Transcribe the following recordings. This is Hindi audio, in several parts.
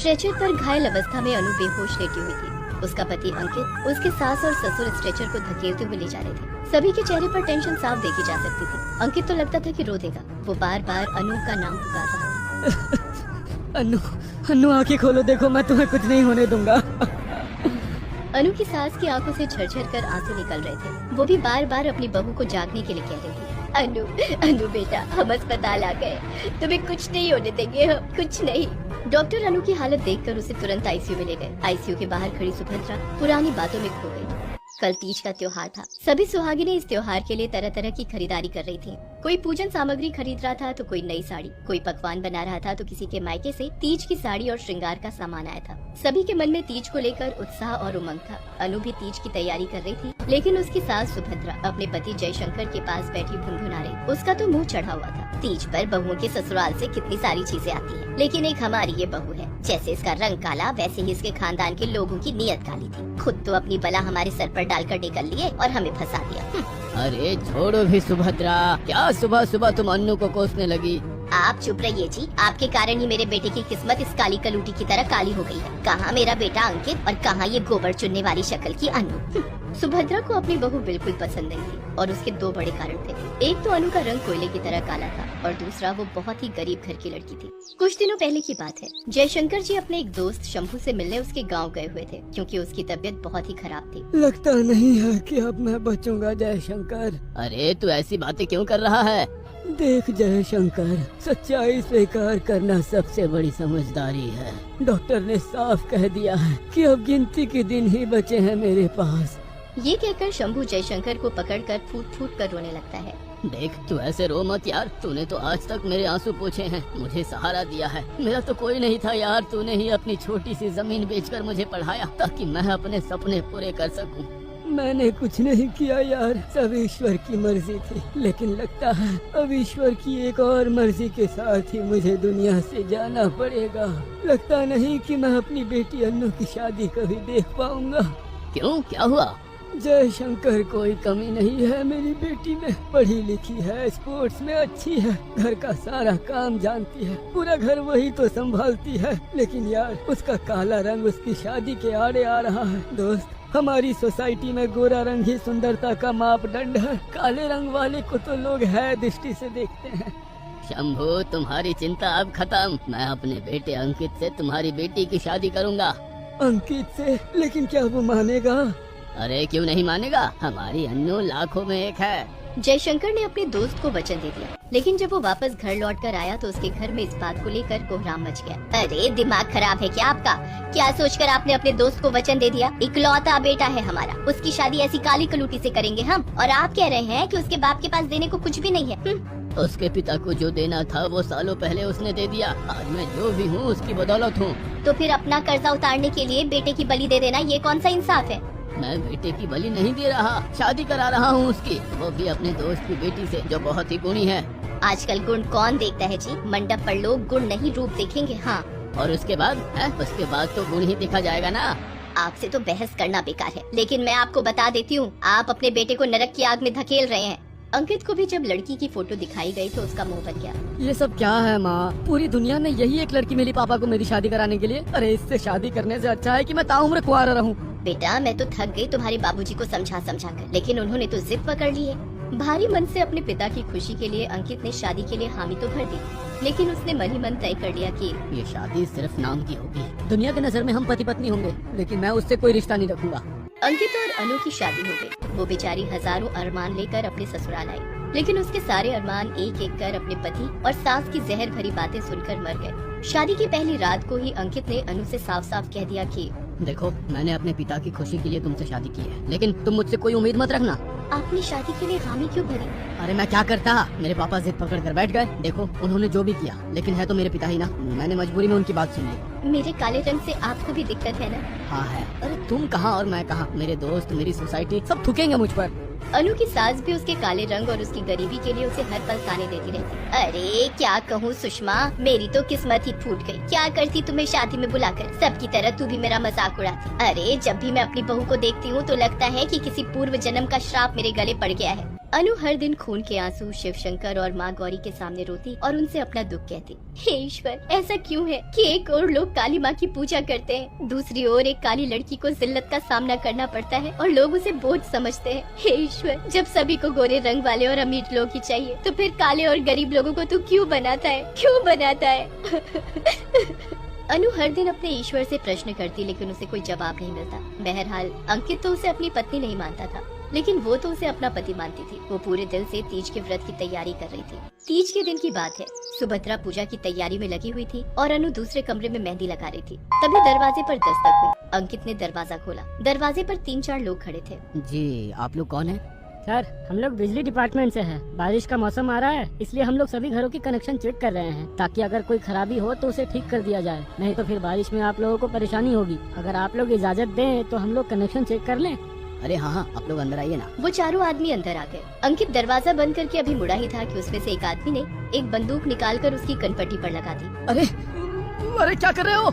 स्ट्रेचर पर घायल अवस्था में अनु बेहोश लेटी हुई थी। उसका पति अंकित, उसके सास और ससुर स्ट्रेचर को धकेलते हुए ले जा रहे थे। सभी के चेहरे पर टेंशन साफ देखी जा सकती थी। अंकित तो लगता था कि रो देगा। वो बार बार अनु का नाम पुकार रहा था। अनु, अनु आंखें खोलो, देखो मैं तुम्हें कुछ नहीं होने दूंगा। अनु की सास की आंखों से झरझर कर आंसू निकल रहे थे। वो भी बार बार अपनी बहू को जागने के लिए कह रही थी। अनु, अनु बेटा, हम अस्पताल आ गए, तुम्हें कुछ नहीं होने देंगे, हम कुछ नहीं। डॉक्टर अनु की हालत देखकर उसे तुरंत आईसीयू में ले गए। आईसीयू के बाहर खड़ी सुभद्रा पुरानी बातों में खो गई। कल तीज का त्योहार था। सभी सुहागिनें इस त्योहार के लिए तरह तरह की खरीदारी कर रही थी। कोई पूजन सामग्री खरीद रहा था तो कोई नई साड़ी, कोई पकवान बना रहा था तो किसी के मायके से तीज की साड़ी और श्रृंगार का सामान आया था। सभी के मन में तीज को लेकर उत्साह और उमंग था। अनु भी तीज की तैयारी कर रही थी, लेकिन उसकी सास सुभद्रा अपने पति जयशंकर के पास बैठी भुनभुना रही। उसका तो मुंह चढ़ा हुआ था। तीज पर बहुओं के ससुराल से कितनी सारी चीजें आती है, लेकिन एक हमारी ये बहू है। जैसे इसका रंग काला, वैसे ही इसके खानदान के लोगों की नीयत काली थी। खुद तो अपनी बला हमारे सर पर डालकर निकल लिए और हमें फंसा दिया। अरे छोड़ो भी सुभद्रा, क्या सुबह सुबह तुम अन्नू को कोसने लगी। आप चुप रहिए जी। आपके कारण ही मेरे बेटे की किस्मत इस काली कलूटी की तरह काली हो गई है। कहाँ मेरा बेटा अंकित और कहाँ ये गोबर चुनने वाली शक्ल की अनु। सुभद्रा को अपनी बहू बिल्कुल पसंद नहीं थी और उसके दो बड़े कारण थे। एक तो अनु का रंग कोयले की तरह काला था और दूसरा वो बहुत ही गरीब घर की लड़की थी। कुछ दिनों पहले की बात है। जयशंकर जी अपने एक दोस्त शंभू से मिलने उसके गांव गए हुए थे, क्योंकि उसकी तबीयत बहुत ही खराब थी। लगता नहीं है कि अब मैं बचूंगा जयशंकर। अरे तू ऐसी बातें क्यों कर रहा है? देख जयशंकर, सच्चाई स्वीकार करना सबसे बड़ी समझदारी है। डॉक्टर ने साफ कह दिया है कि अब गिनती के दिन ही बचे हैं मेरे पास। ये कहकर शंभू जयशंकर को पकड़कर फूट फूट कर रोने लगता है। देख तू ऐसे रो मत यार, तूने तो आज तक मेरे आंसू पोंछे हैं, मुझे सहारा दिया है। मेरा तो कोई नहीं था यार, तूने ही अपनी छोटी सी जमीन बेचकर मुझे पढ़ाया ताकि मैं अपने सपने पूरे कर सकूं। मैंने कुछ नहीं किया यार, सब ईश्वर की मर्जी थी। लेकिन लगता है अब ईश्वर की एक और मर्जी के साथ ही मुझे दुनिया से जाना पड़ेगा। लगता नहीं कि मैं अपनी बेटी अन्नू की शादी कभी देख पाऊंगा। क्यों, क्या हुआ? जयशंकर, कोई कमी नहीं है मेरी बेटी में। पढ़ी लिखी है, स्पोर्ट्स में अच्छी है, घर का सारा काम जानती है, पूरा घर वही तो संभालती है। लेकिन यार उसका काला रंग उसकी शादी के आड़े आ रहा है। दोस्त, हमारी सोसाइटी में गोरा रंग ही सुंदरता का मापदंड है। काले रंग वाले को तो लोग है दृष्टि से देखते हैं। शंभू, तुम्हारी चिंता अब खत्म। मैं अपने बेटे अंकित से तुम्हारी बेटी की शादी करूंगा। अंकित से? लेकिन क्या वो मानेगा? अरे क्यों नहीं मानेगा, हमारी अन्नू लाखों में एक है। जयशंकर ने अपने दोस्त को वचन दे दिया, लेकिन जब वो वापस घर लौटकर आया तो उसके घर में इस बात को लेकर कोहराम मच गया। अरे दिमाग खराब है क्या आपका? क्या सोचकर आपने अपने दोस्त को वचन दे दिया? इकलौता बेटा है हमारा, उसकी शादी ऐसी काली कलूटी से करेंगे हम, और आप कह रहे हैं कि उसके बाप के पास देने को कुछ भी नहीं है। उसके पिता को जो देना था वो सालों पहले उसने दे दिया। आज मैं जो भी हूँ उसकी बदौलत हूँ। तो फिर अपना कर्जा उतारने के लिए बेटे की बलि दे देना, ये कौन सा इंसाफ है? मैं बेटे की बलि नहीं दे रहा, शादी करा रहा हूँ उसकी, वो भी अपने दोस्त की बेटी से जो बहुत ही गुणी है। आजकल गुण कौन देखता है जी? मंडप पर लोग गुण नहीं रूप देखेंगे। हाँ, और उसके बाद उसके बाद तो गुण ही देखा जाएगा ना। आपसे तो बहस करना बेकार है, लेकिन मैं आपको बता देती हूँ, आप अपने बेटे को नरक की आग में धकेल रहे हैं। अंकित को भी जब लड़की की फोटो दिखाई गई तो उसका मुंह बन गया। ये सब क्या है माँ? पूरी दुनिया में यही एक लड़की मिली पापा को मेरी शादी कराने के लिए। अरे इससे शादी करने से अच्छा है कि मैं ताउम्र कुंवारा रहूं। बेटा, मैं तो थक गई तुम्हारे बाबूजी को समझा समझा कर, लेकिन उन्होंने तो जिद पकड़ ली है। भारी मन से अपने पिता की खुशी के लिए अंकित ने शादी के लिए हामी तो भर दी, लेकिन उसने मन ही मन तय कर लिया कि ये शादी सिर्फ नाम की होगी। दुनिया की नजर में हम पति पत्नी होंगे, लेकिन मैं उससे कोई रिश्ता नहीं रखूंगा। अंकित और अनु की शादी हो गई। वो बेचारी हजारों अरमान लेकर अपने ससुराल आई, लेकिन उसके सारे अरमान एक एक कर अपने पति और सास की जहर भरी बातें सुनकर मर गए। शादी की पहली रात को ही अंकित ने अनु से साफ साफ कह दिया कि देखो, मैंने अपने पिता की खुशी के लिए तुमसे शादी की है, लेकिन तुम मुझसे कोई उम्मीद मत रखना। आपने शादी के लिए हामी क्यों भरी? अरे मैं क्या करता, मेरे पापा जिद पकड़ कर बैठ गए। देखो, उन्होंने जो भी किया, लेकिन है तो मेरे पिता ही ना। मैंने मजबूरी में उनकी बात सुन ली। मेरे काले रंग से आपको भी दिक्कत है ना? हाँ है। अरे तुम कहाँ और मैं कहाँ, मेरे दोस्त, मेरी सोसाइटी सब थूकेंगे मुझ पर। अनु की सास भी उसके काले रंग और उसकी गरीबी के लिए उसे हर पल ताने देती रहती। अरे क्या कहूँ सुषमा, मेरी तो किस्मत ही फूट गई। क्या करती तुम्हें शादी में बुलाकर? सबकी तरह तू भी मेरा मजाक उड़ाती। अरे जब भी मैं अपनी बहू को देखती हूँ तो लगता है कि किसी पूर्व जन्म का श्राप मेरे गले पड़ गया है। अनु हर दिन खून के आंसू शिव शंकर और माँ गौरी के सामने रोती और उनसे अपना दुख कहती। हे ईश्वर, ऐसा क्यों है कि एक और लोग काली माँ की पूजा करते हैं, दूसरी ओर एक काली लड़की को जिल्लत का सामना करना पड़ता है और लोग उसे बोझ समझते हैं। हे ईश्वर, जब सभी को गोरे रंग वाले और अमीर लोग ही चाहिए तो फिर काले और गरीब लोगों को तू क्यों बनाता है, क्यों बनाता है? अनु हर दिन अपने ईश्वर से प्रश्न करती, लेकिन उसे कोई जवाब नहीं मिलता। बहरहाल अंकित तो उसे अपनी पत्नी नहीं मानता था, लेकिन वो तो उसे अपना पति मानती थी। वो पूरे दिल से तीज के व्रत की तैयारी कर रही थी। तीज के दिन की बात है, सुभद्रा पूजा की तैयारी में लगी हुई थी और अनु दूसरे कमरे में मेहंदी लगा रही थी। तभी दरवाजे पर दस्तक हुई। अंकित ने दरवाजा खोला। दरवाजे पर 3-4 लोग खड़े थे। जी, आप लोग कौन हैं? सर, हम लोग बिजली डिपार्टमेंट से हैं। बारिश का मौसम आ रहा है, इसलिए हम लोग सभी घरों की कनेक्शन चेक कर रहे हैं, ताकि अगर कोई खराबी हो तो उसे ठीक कर दिया जाए, नहीं तो फिर बारिश में आप लोगों को परेशानी होगी। अगर आप लोग इजाजत दें तो हम लोग कनेक्शन चेक कर लें। अरे हाँ, आप लोग अंदर आइए ना। वो चारों आदमी अंदर आ गए। अंकित दरवाजा बंद करके अभी मुड़ा ही था कि उसमें से एक आदमी ने एक बंदूक निकालकर उसकी कनपट्टी पर लगा दी। अरे क्या कर रहे हो?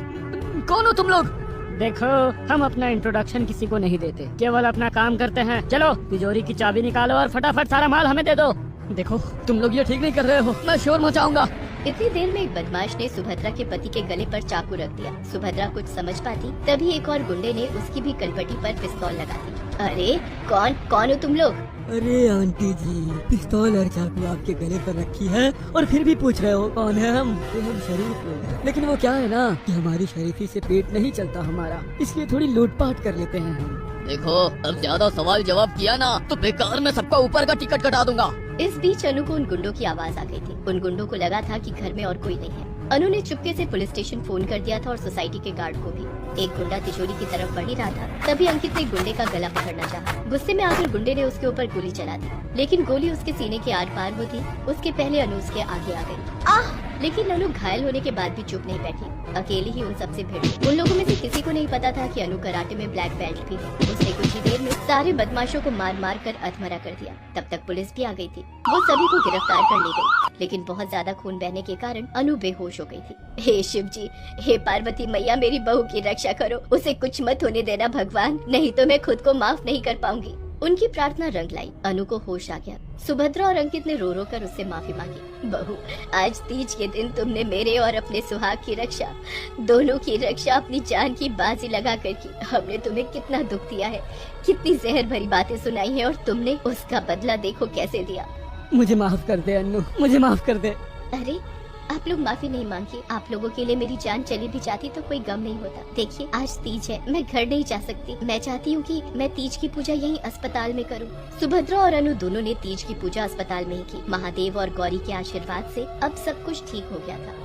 कौन हो तुम लोग? देखो, हम अपना इंट्रोडक्शन किसी को नहीं देते, केवल अपना काम करते हैं। चलो तिजोरी की चाबी निकालो और फटाफट सारा माल हमें दे दो। देखो, तुम लोग ये ठीक नहीं कर रहे हो, मैं शोर मचाऊंगा। इतनी देर में एक बदमाश ने सुभद्रा के पति के गले पर चाकू रख दिया। सुभद्रा कुछ समझ पाती तभी एक और गुंडे ने उसकी भी कनपट्टी पर पिस्तौल लगा दी। अरे कौन हो तुम लोग? अरे आंटी जी, पिस्तौल और चाकू आपके गले पर रखी है और फिर भी पूछ रहे हो कौन है हम? तो हम शरीफ लोग हैं। लेकिन वो क्या है ना कि हमारी शरीफी से पेट नहीं चलता हमारा, इसलिए थोड़ी लूटपाट कर लेते हैं हम। देखो, अब ज्यादा सवाल जवाब किया ना तो बेकार में सबका ऊपर का टिकट कटा दूंगा। इस बीच अनु को उन गुंडों की आवाज आ गई थी। उन गुंडों को लगा था कि घर में और कोई नहीं है। अनु ने चुपके से पुलिस स्टेशन फोन कर दिया था और सोसाइटी के गार्ड को भी। एक गुंडा तिजोरी की तरफ बढ़ ही रहा था, तभी अंकित ने गुंडे का गला पकड़ना चाहा। गुस्से में आकर गुंडे ने उसके ऊपर गोली चला दी, लेकिन गोली उसके सीने के आर पार होती उसके पहले अनु उसके आगे आ गई। आह! लेकिन अनु घायल होने के बाद भी चुप नहीं बैठी, अकेली ही उन सबसे भिड़ी। उन लोगों में से किसी को नहीं पता था कि अनु कराटे में ब्लैक बेल्ट भी है। उसने कुछ ही देर में सारे बदमाशों को मार मार कर अधमरा कर दिया। तब तक पुलिस भी आ गई थी। वो सभी को गिरफ्तार कर ली गई, लेकिन बहुत ज्यादा खून बहने के कारण अनु बेहोश हो गई थी। हे शिव जी, हे पार्वती मैया, मेरी बहू की रक्षा करो, उसे कुछ मत होने देना भगवान, नहीं तो मैं खुद को माफ नहीं कर पाऊंगी। उनकी प्रार्थना रंग लाई। अनु को होश आ गया। सुभद्रा और अंकित ने रो रो कर उससे माफी मांगी। बहू, आज तीज के दिन तुमने मेरे और अपने सुहाग की रक्षा, दोनों की रक्षा अपनी जान की बाजी लगा कर की। हमने तुम्हें कितना दुख दिया है, कितनी जहर भरी बातें सुनाई है और तुमने उसका बदला देखो कैसे दिया। मुझे माफ कर दे अन्नू, मुझे माफ कर दे। अरे, आप लोग माफी नहीं मांगी। आप लोगों के लिए मेरी जान चली भी जाती तो कोई गम नहीं होता। देखिए, आज तीज है, मैं घर नहीं जा सकती। मैं चाहती हूँ कि मैं तीज की पूजा यहीं अस्पताल में करूँ। सुभद्रा और अनु दोनों ने तीज की पूजा अस्पताल में ही की। महादेव और गौरी के आशीर्वाद से अब सब कुछ ठीक हो गया था।